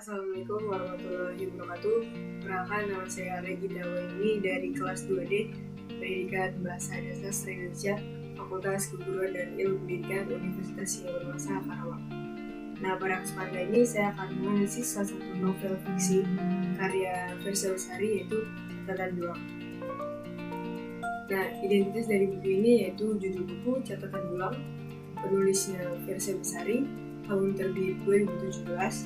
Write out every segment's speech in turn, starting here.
Assalamualaikum warahmatullahi wabarakatuh. Perkenalkan, nama saya Regina Waini dari kelas 2D Pendidikan Bahasa dan Sastra Indonesia, Fakultas Keguruan dan Ilmu Pendidikan Universitas Singapura Karawang. Nah, pada kesempatan ini saya akan menganalisis salah satu novel fiksi karya Firsa Besari, yaitu Catatan Dulang. Nah, identitas dari buku ini yaitu judul buku Catatan Dulang, penulisnya Firsa Besari, tahun terbit 2017,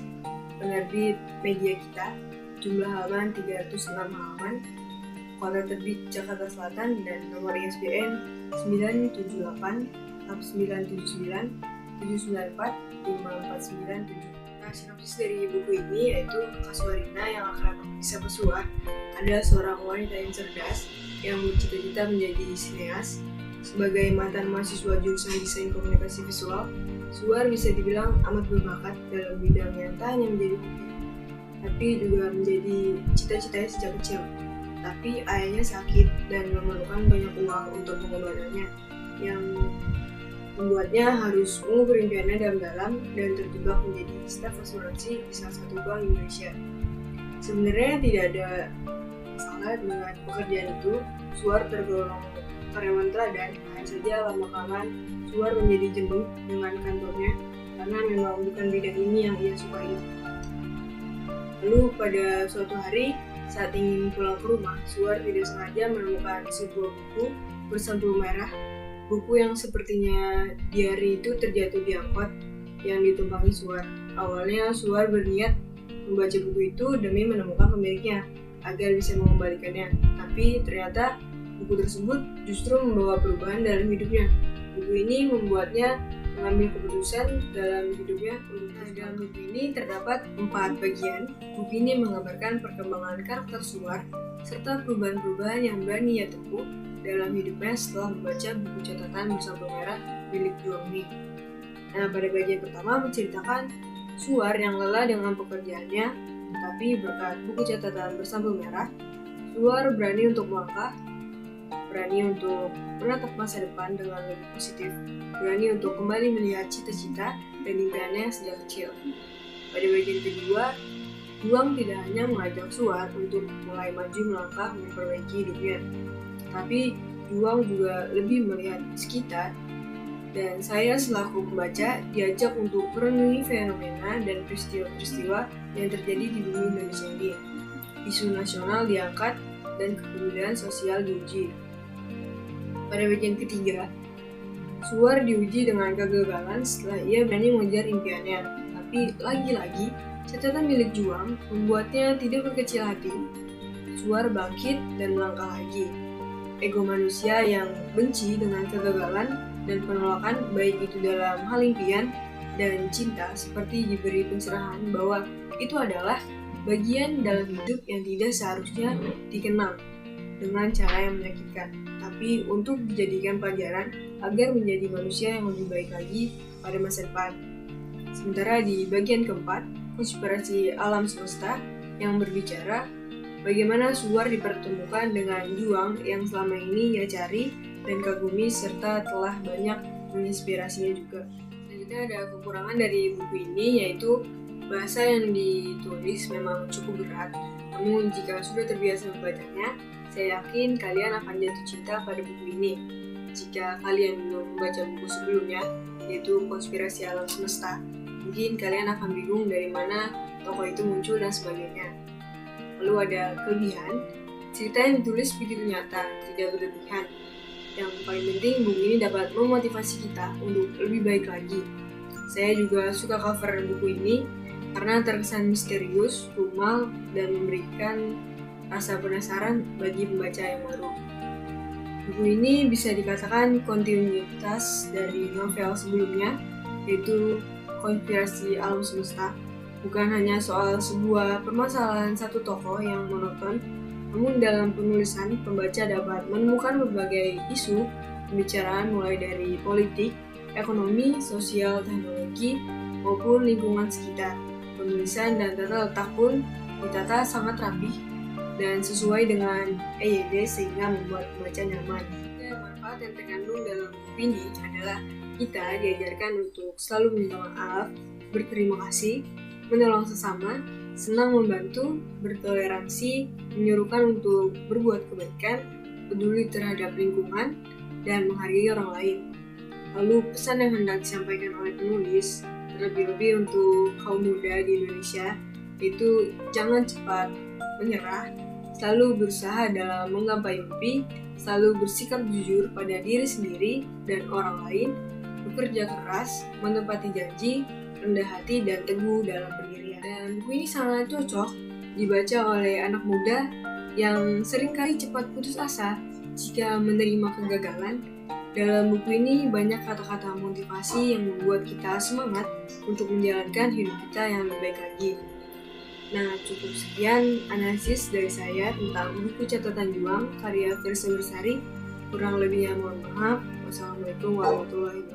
penerbit Media Kita, jumlah halaman 306 halaman, kota terbit Jakarta Selatan, dan nomor ISBN 978-979-794-5497. Nah, sinopsis dari buku ini yaitu Kasuarina yang akrab disapa Suar adalah seorang wanita yang cerdas yang bercita-cita menjadi sineas. Sebagai mantan mahasiswa jurusan desain komunikasi visual, Suar bisa dibilang amat berbakat dalam bidang yang tak hanya menjadi hobi, tapi juga menjadi cita-citanya sejak kecil. Tapi ayahnya sakit dan memerlukan banyak uang untuk pengobatannya, yang membuatnya harus mengubur impiannya dalam-dalam dan terjebak menjadi staf asuransi di salah satu bank Indonesia. Sebenarnya tidak ada masalah dengan pekerjaan itu. Suar tergolong karyawan teladan, hanya saja lama-kelamaan Suar menjadi jenuh dengan kantornya karena memang bukan bidang ini yang ia sukai. Lalu pada suatu hari, saat ingin pulang ke rumah, Suar tidak sengaja menemukan sebuah buku bersampul merah. Buku yang sepertinya diari itu terjatuh di angkot yang ditumpangi Suar. Awalnya Suar berniat membaca buku itu demi menemukan pemiliknya agar bisa mengembalikannya, tapi ternyata buku tersebut justru membawa perubahan dalam hidupnya. Buku ini membuatnya mengambil keputusan dalam hidupnya. Dalam buku ini terdapat 4 bagian. Buku ini menggambarkan perkembangan karakter Suar serta perubahan-perubahan yang berani ia tempuh dalam hidupnya setelah membaca buku catatan bersampul merah milik Juang ini. Nah, pada bagian pertama menceritakan Suar yang lelah dengan pekerjaannya, tetapi berkat buku catatan bersampul merah, Suar berani untuk melangkah, berani untuk menatap masa depan dengan lebih positif, berani untuk kembali melihat cita-cita dan impiannya sejak kecil. Pada bagian kedua, Juang tidak hanya mengajak Suar untuk mulai maju melangkah memperbaiki hidupnya, tapi Juang juga lebih melihat sekitar, dan saya selaku pembaca diajak untuk merenungi fenomena dan peristiwa-peristiwa yang terjadi di bumi Indonesia ini. Isu nasional diangkat dan kepedulian sosial diuji. Pada bagian ketiga, Suar diuji dengan kegagalan setelah ia berani mengejar impiannya. Tapi lagi-lagi, catatan milik Juang membuatnya tidak berkecil hati. Suar bangkit dan melangkah lagi. Ego manusia yang benci dengan kegagalan dan penolakan, baik itu dalam hal impian dan cinta, seperti diberi pencerahan bahwa itu adalah bagian dalam hidup yang tidak seharusnya dikenal dengan cara yang menyakitkan, tapi untuk dijadikan pelajaran agar menjadi manusia yang lebih baik lagi pada masa depan. Sementara di bagian keempat, konspirasi alam semesta, yang berbicara bagaimana Suar dipertemukan dengan Juang yang selama ini ia cari dan kagumi serta telah banyak menginspirasinya juga. Selanjutnya ada kekurangan dari buku ini, yaitu bahasa yang ditulis memang cukup berat. Namun jika sudah terbiasa membacanya, saya yakin kalian akan jatuh cinta pada buku ini. Jika kalian belum membaca buku sebelumnya, yaitu Konspirasi Alam Semesta, mungkin kalian akan bingung dari mana tokoh itu muncul dan sebagainya. Lalu ada kelebihan, cerita yang ditulis begitu nyata, tidak berlebihan. Yang paling penting, buku ini dapat memotivasi kita untuk lebih baik lagi. Saya juga suka cover buku ini karena terkesan misterius, formal, dan memberikan rasa penasaran bagi pembaca yang baru. Buku ini bisa dikatakan kontinuitas dari novel sebelumnya, yaitu Konspirasi Alam Semesta. Bukan hanya soal sebuah permasalahan satu tokoh yang monoton, namun dalam penulisan, pembaca dapat menemukan berbagai isu pembicaraan mulai dari politik, ekonomi, sosial, teknologi, maupun lingkungan sekitar. Penulisan dan tata letak pun ditata sangat rapih dan sesuai dengan EYD sehingga membuat pembaca nyaman. Dan manfaat yang terkandung dalam buku ini adalah kita diajarkan untuk selalu meminta maaf, berterima kasih, menolong sesama, senang membantu, bertoleransi, menyuruhkan untuk berbuat kebaikan, peduli terhadap lingkungan, dan menghargai orang lain. Lalu pesan yang hendak disampaikan oleh penulis, terlebih-lebih untuk kaum muda di Indonesia, yaitu jangan cepat menyerah, selalu berusaha dalam menggapai mimpi, selalu bersikap jujur pada diri sendiri dan orang lain, bekerja keras, menepati janji, rendah hati, dan teguh dalam pendirian. Dan buku ini sangat cocok dibaca oleh anak muda yang seringkali cepat putus asa jika menerima kegagalan. Dalam buku ini banyak kata-kata motivasi yang membuat kita semangat untuk menjalankan hidup kita yang lebih baik lagi. Nah, cukup sekian analisis dari saya tentang buku catatan juang karya Firsa Bersari. Kurang lebihnya mohon maaf. Wassalamualaikum warahmatullahi wabarakatuh.